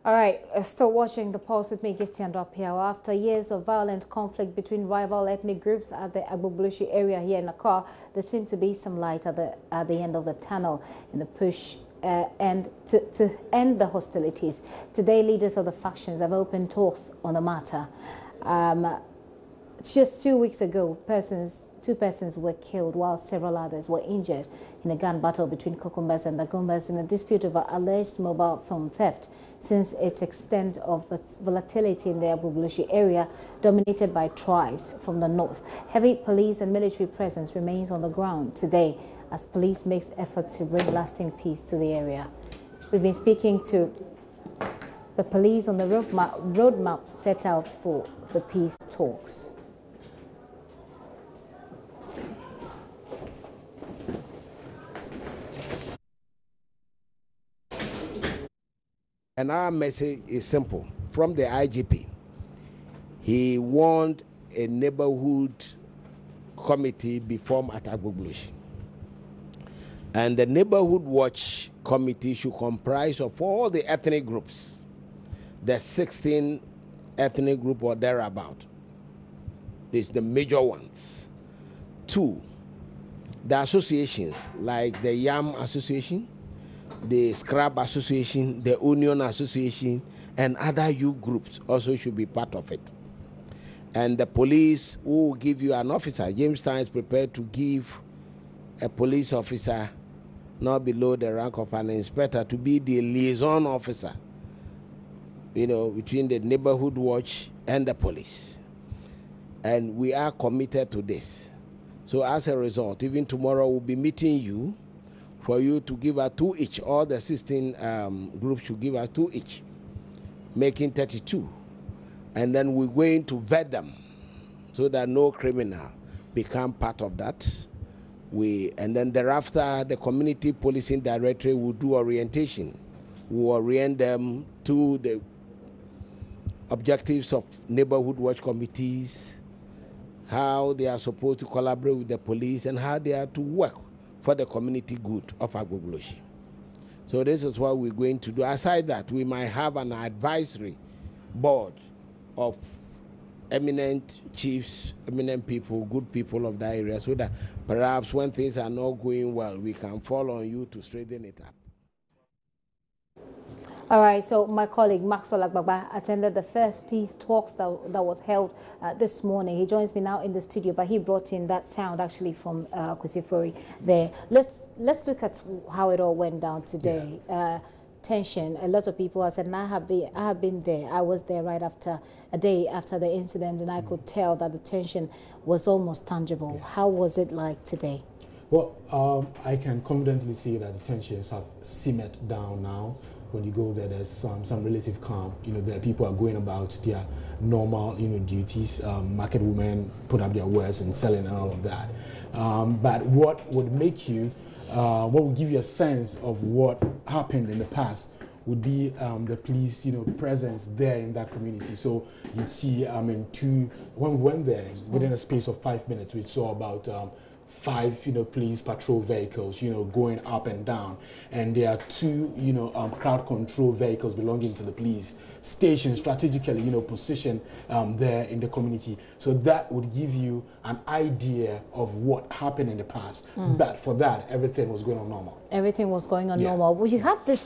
All right, still watching The Pulse with me, Gifty and Dopiao. After years of violent conflict between rival ethnic groups at the Agbogbloshie area here in Accra, there seems to be some light at the end of the tunnel in the push and to end the hostilities. Today, leaders of the factions have opened talks on the matter. Just 2 weeks ago, two persons were killed while several others were injured in a gun battle between Kokumbas and Dagombas in a dispute over alleged mobile phone theft. Since its extent of volatility in the Agbogbloshie area, dominated by tribes from the north, heavy police and military presence remains on the ground today as police makes efforts to bring lasting peace to the area. We've been speaking to the police on the roadmap set out for the peace talks. And our message is simple. From the IGP, he warned a neighborhood committee be formed at Agbogbloshie. And the neighborhood watch committee should comprise of all the ethnic groups, the 16 ethnic group or thereabout. These are the major ones. 2, the associations like the Yam Association, the Scrap Association, the Union Association, and other youth groups also should be part of it. And the police will give you an officer. Jamestown is prepared to give a police officer not below the rank of an inspector to be the liaison officer, between the neighborhood watch and the police. And we are committed to this. So as a result, even tomorrow we'll be meeting you for you to give us 2 each. All the 16 groups should give us 2 each, making 32. And then we're going to vet them so that no criminal become part of that. And then thereafter, the Community Policing Directorate will do orientation. We'll orient them to the objectives of neighborhood watch committees, how they are supposed to collaborate with the police, and how they are to work for the community good of Agbogbloshie. So this is what we're going to do. Aside that, we might have an advisory board of eminent chiefs, eminent people, good people of that area, so that perhaps when things are not going well, we can fall on you to straighten it up. All right, so my colleague Maxwell Agbagba attended the first peace talks that was held this morning. He joins me now in the studio, but he brought in that sound actually from Kusifori there. Let's look at how it all went down today. Yeah. Tension. A lot of people have said, and I have been there. I was there right after a day after the incident, and I could tell that the tension was almost tangible. Yeah. How was it like today? Well, I can confidently say that the tensions have simmered down now. When you go there, there's some relative calm. There people are going about their normal, duties. Market women put up their wares and selling and all of that. But what would make you, what would give you a sense of what happened in the past would be the police, presence there in that community. So you'd see, when we went there, within a space of 5 minutes, we saw about 5 police patrol vehicles going up and down, and there are 2 crowd control vehicles belonging to the police station strategically positioned there in the community. So that would give you an idea of what happened in the past. But for that, everything was going on normal. Everything was going on normal. Well, you have the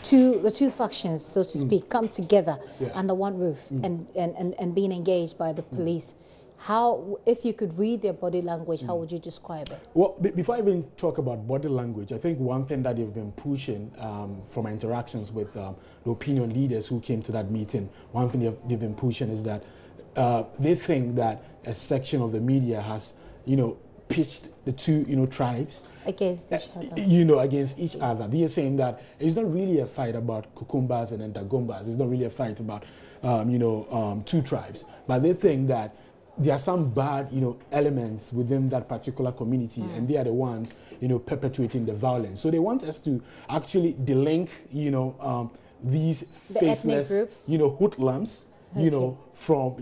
two factions, so to speak, come together under one roof and being engaged by the police. How, if you could read their body language, how would you describe it? Well, before I even talk about body language, I think one thing that they've been pushing from my interactions with the opinion leaders who came to that meeting, one thing they've been pushing is that they think that a section of the media has, pitched the 2, tribes against each other. Against each other. They are saying that it's not really a fight about Kukumbas and Dagombas. It's not really a fight about, 2 tribes. But they think that there are some bad, elements within that particular community, and they are the ones, perpetuating the violence. So they want us to actually delink, these faceless, hoodlums, from,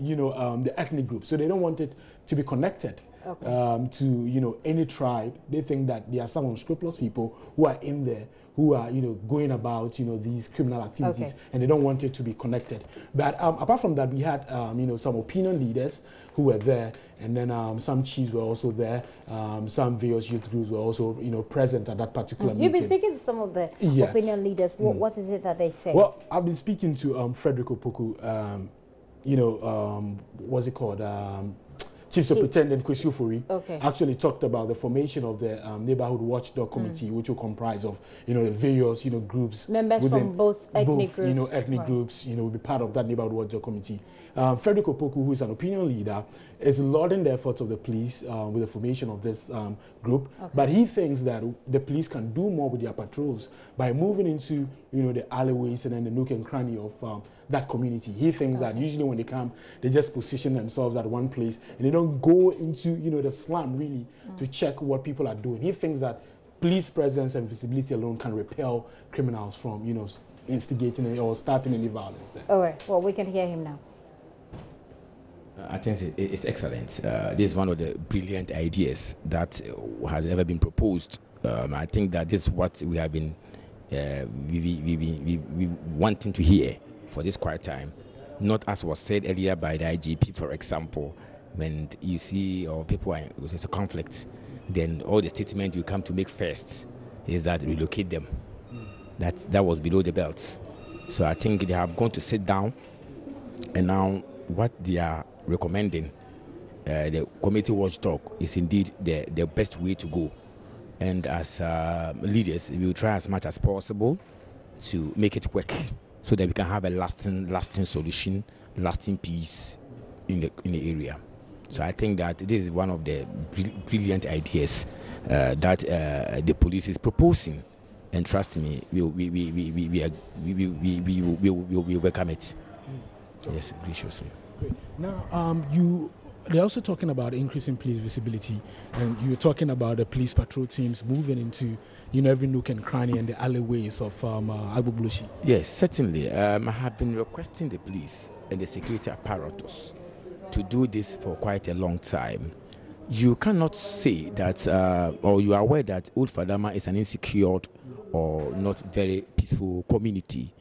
the ethnic group. So they don't want it to be connected to, any tribe. They think that there are some unscrupulous people who are in there who are, going about, these criminal activities, and they don't want it to be connected. But apart from that, we had, some opinion leaders who were there, and then some chiefs were also there. Some various youth groups were also, present at that particular meeting. You've been speaking to some of the opinion leaders. What is it that they say? Well, I've been speaking to Frederick Opoku, what's it called? Chief Superintendent Kwesi Ofori actually talked about the formation of the neighborhood watchdog committee, which will comprise of the various groups, members from both ethnic groups, ethnic groups, will be part of that neighborhood watchdog committee. Frederick Opoku, who is an opinion leader, is lauding the efforts of the police with the formation of this group, but he thinks that the police can do more with their patrols by moving into the alleyways and then the nook and cranny of that community. He thinks that usually when they come, they just position themselves at one place and they don't go into the slum really to check what people are doing. He thinks that police presence and visibility alone can repel criminals from instigating or starting any violence there. All right. Well, we can hear him now. I think it's excellent. This is one of the brilliant ideas that has ever been proposed. I think that this is what we have been we wanting to hear for this quiet time. Not as was said earlier by the IGP, for example, when you see or people are there's a conflict, then all the statement you come to make first is that relocate them. That was below the belt. So I think they have gone to sit down, and now what they are recommending, the community watchdog, is indeed the best way to go. And as leaders, we will try as much as possible to make it work so that we can have a lasting solution, lasting peace in the area. So I think that this is one of the brilliant ideas that the police is proposing. And trust me, we welcome it. Yes, graciously. Great. Now, they're also talking about increasing police visibility, and you're talking about the police patrol teams moving into, every nook and cranny and the alleyways of Agbogbloshie. Yes, certainly. I have been requesting the police and the security apparatus to do this for quite a long time. You cannot say that, or you are aware that Old Fadama is an insecure or not very peaceful community.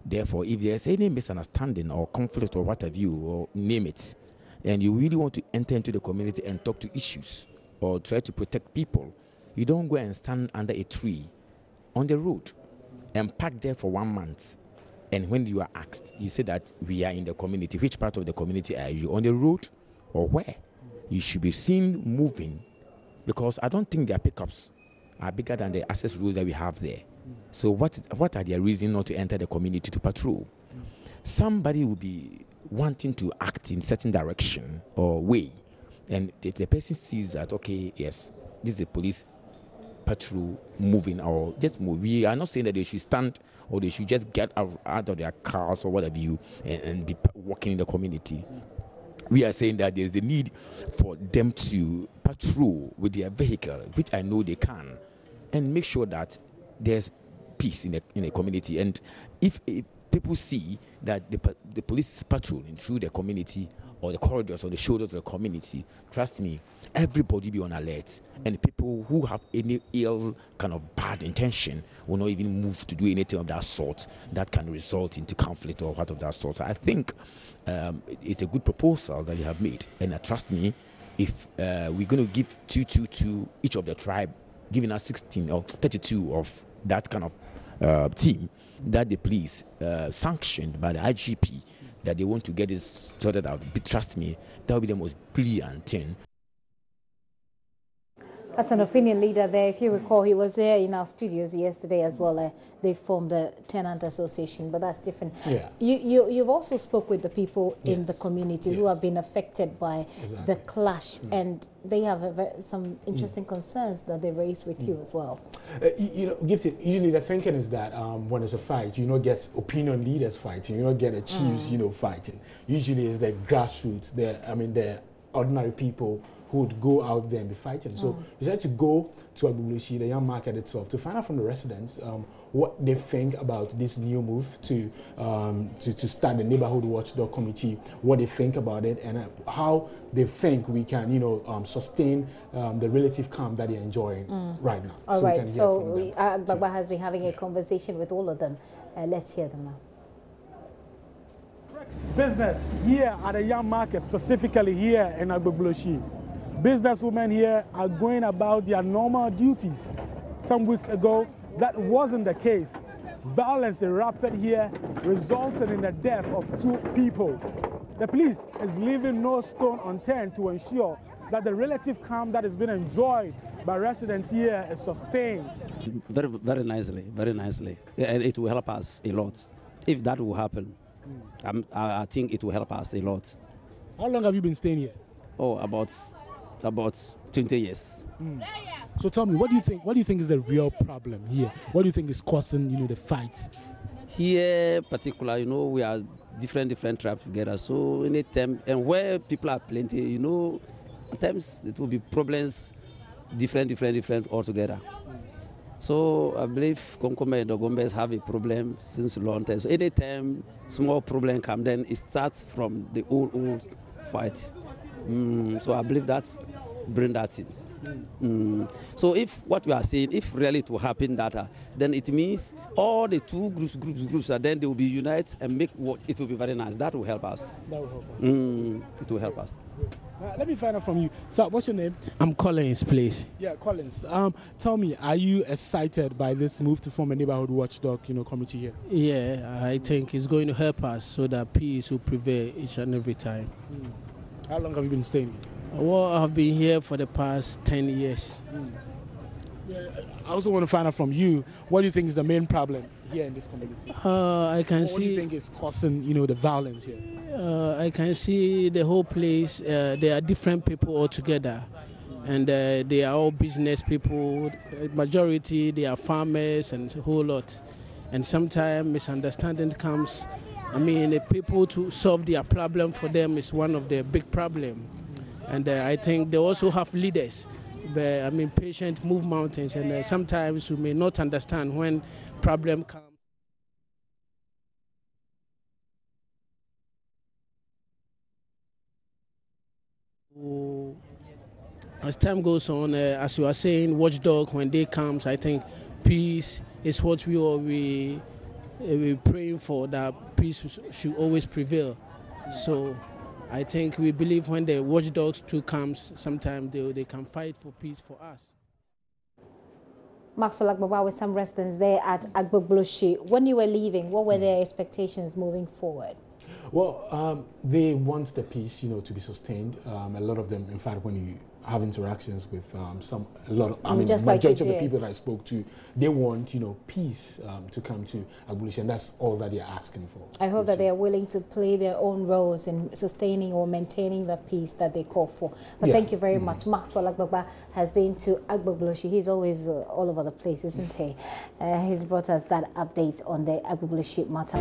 Therefore, if there's any misunderstanding or conflict or what have you, or name it, and you really want to enter into the community and talk to issues or try to protect people, you don't go and stand under a tree on the road and park there for 1 month. And when you are asked, you say that we are in the community. Which part of the community are you? On the road or where? You should be seen moving, because I don't think their pickups are bigger than the access roads that we have there. So what are their reasons not to enter the community to patrol? Somebody will be wanting to act in certain direction or way, and if the person sees that, okay, yes, this is a police patrol moving, or just move. We are not saying that they should stand or they should just get out of their cars or whatever you and be walking in the community. We are saying that there is a need for them to patrol with their vehicle, which I know they can, and make sure that there's peace in the community. And if people see that the police is patrolling through the community or the corridors or the shoulders of the community, trust me, everybody be on alert. And people who have any ill kind of bad intention will not even move to do anything of that sort that can result into conflict or what of that sort. So I think it's a good proposal that you have made. And trust me, if we're going to give two to each of the tribe, giving us 16 or 32 of that kind of team that the police sanctioned by the IGP, that they want to get this sorted out. But trust me, that will be the most brilliant thing. That's an opinion leader there. If you recall, he was there in our studios yesterday as well. They formed a tenant association, but that's different. Yeah. You've also spoke with the people in the community who have been affected by the clash, and they have some interesting concerns that they raised with you as well. Gibson, usually the thinking is that when there's a fight, you don't get opinion leaders fighting, you don't get the chiefs, fighting. Usually it's the grassroots, the ordinary people who would go out there and be fighting. So we decided to go to Agbogbloshie, the young market itself, to find out from the residents what they think about this new move to start the neighborhood watchdog committee, what they think about it, and how they think we can, sustain the relative calm that they're enjoying right now. All right. So Agbagba has been having a conversation with all of them. Let's hear them now. Business here at the Yam Market, specifically here in Agbogbloshie. Businesswomen here are going about their normal duties. Some weeks ago, that wasn't the case. Violence erupted here, resulting in the death of 2 people. The police is leaving no stone unturned to ensure that the relative calm that has been enjoyed by residents here is sustained. Very, very nicely, very nicely. And it will help us a lot. If that will happen, I think it will help us a lot. How long have you been staying here? Oh, about 20 years. So tell me, what do you think is the real problem here? What do you think is causing, the fights? Here, particular, we are different tribes together. So anytime, and where people are plenty, at times it will be problems, different altogether. So I believe Konkome and Dogombes have a problem since a long time. So anytime small problem comes, then it starts from the old fight. So I believe that's bring that in. So if what we are saying, if really it will happen that, then it means all the 2 groups, then they will be united and make what it will be very nice. That will help us. That will help us. It will help us. Let me find out from you. So, what's your name? I'm Collins, please. Yeah, Collins. Tell me, are you excited by this move to form a neighborhood watchdog, committee here? Yeah, I think it's going to help us so that peace will prevail each and every time. How long have you been staying here? Well, I've been here for the past 10 years. Yeah, I also want to find out from you, what do you think is the main problem here in this community? I can see. What do you think is causing, the violence here? I can see the whole place. There are different people all together, and they are all business people. Majority, they are farmers and a whole lot. And sometimes misunderstanding comes. The people to solve their problem for them is one of the big problems. And I think they also have leaders. But, patient move mountains, and sometimes we may not understand when problem comes. As time goes on, as you are saying, watchdog, when they comes, I think peace is what we praying for, that peace should always prevail. So I think we believe when the watchdogs too comes, sometimes they can fight for peace for us. Maxwell Agbogba with some residents there at Agbogbloshie. When you were leaving, what were their expectations moving forward? Well, they want the peace, to be sustained. A lot of them, in fact, when you have interactions with majority of the people that I spoke to, they want, peace to come to Agbogbloshie, and that's all that they're asking for. I hope that they are willing to play their own roles in sustaining or maintaining the peace that they call for. But thank you very much. Maxwell Agbogba has been to Agbogbloshie. He's always all over the place, isn't he? He's brought us that update on the Agbogbloshie matter.